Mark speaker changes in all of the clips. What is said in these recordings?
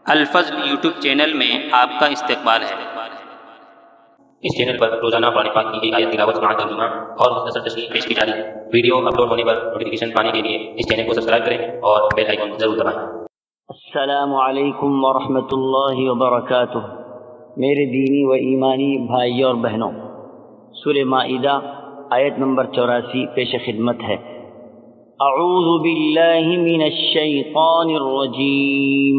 Speaker 1: الفضل YouTube channel میں آپ کا استقبال ہے۔
Speaker 2: اس چینل پر روزانہ قرآن پاک کی ایک آیت تلاوت سماعت ترجمہ اور مختصر تشریح پیش کی جا رہی ہے۔ ویڈیو اپلوڈ ہونے پر نوٹیفیکیشن پانے کے لیے اس چینل کو سبسکرائب کریں اور بیل آئیکن ضرور دبائیں۔
Speaker 3: السلام علیکم ورحمۃ اللہ وبرکاتہ۔ میرے دینی و ایمانی بھائیوں اور بہنوں، سورہ مائدہ آیت نمبر 84 پیش خدمت ہے۔ اعوذ باللہ من الشیطان الرجیم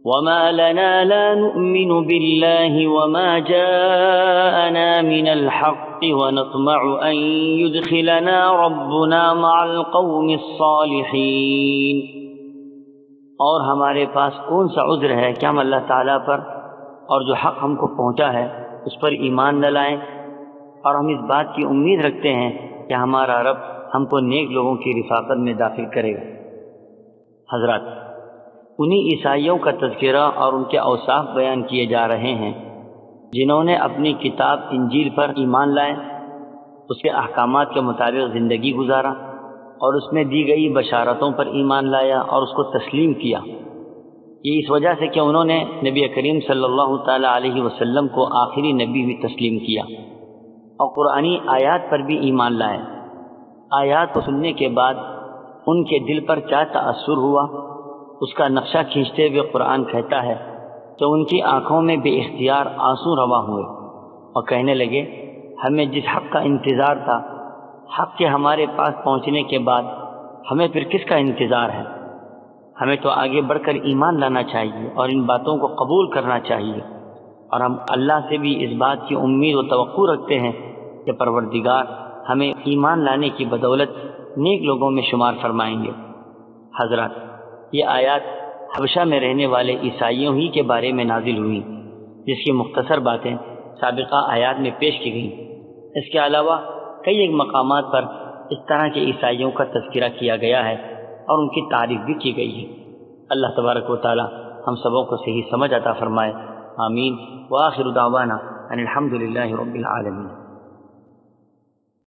Speaker 3: وما لنا لا نؤمن بالله وما جاءنا من الحق ونطمع أن يدخلنا ربنا مع القوم الصالحين۔ اور ہمارے پاس کون سا عذر ہے کہ ہم اللہ تعالیٰ پر اور جو حق ہم کو پہنچا ہے اس پر ایمان نہ لائیں، اور ہم اس بات کی امید رکھتے ہیں کہ ہمارا رب ہم کو نیک لوگوں کی رفاقت میں داخل کرے گا۔ حضرات، انہی عیسائیوں کا تذکرہ اور ان کے اوصاف بیان کیے جا رہے ہیں جنہوں نے اپنی کتاب انجیل پر ایمان لائے، اس کے احکامات کے مطابق زندگی گزارا اور اس میں دی گئی بشارتوں پر ایمان لایا اور اس کو تسلیم کیا۔ یہ اس وجہ سے کہ انہوں نے نبی کریم صلی اللہ تعالی علیہ وسلم کو آخری نبی بھی تسلیم کیا اور قرآنی آیات پر بھی ایمان لائے۔ آیات کو سننے کے بعد ان کے دل پر کیا تأثر ہوا، اس کا نقشہ کھینچتے ہوئے قرآن کہتا ہے کہ ان کی آنکھوں میں بے اختیار آنسو رواں ہوئے اور کہنے لگے، ہمیں جس حق کا انتظار تھا، حق کے ہمارے پاس پہنچنے کے بعد ہمیں پھر کس کا انتظار ہے؟ ہمیں تو آگے بڑھ کر ایمان لانا چاہیے اور ان باتوں کو قبول کرنا چاہیے، اور ہم اللہ سے بھی اس بات کی امید و توقع رکھتے ہیں کہ پروردگار ہمیں ایمان لانے کی بدولت نیک لوگوں میں شمار فرمائیں گے۔ حضرات، یہ آیات حبشہ میں رہنے والے عیسائیوں ہی کے بارے میں نازل ہوئی، جس کی مختصر باتیں سابقہ آیات میں پیش کی گئیں۔ اس کے علاوہ کئی ایک مقامات پر اس طرح کے عیسائیوں کا تذکرہ کیا گیا ہے اور ان کی تعریف بھی کی گئی ہے۔ اللہ تبارک و تعالی ہم سبوں کو صحیح سمجھ عطا فرمائے۔ آمین۔ وآخر دعوانا ان الحمد للہ رب العالمین۔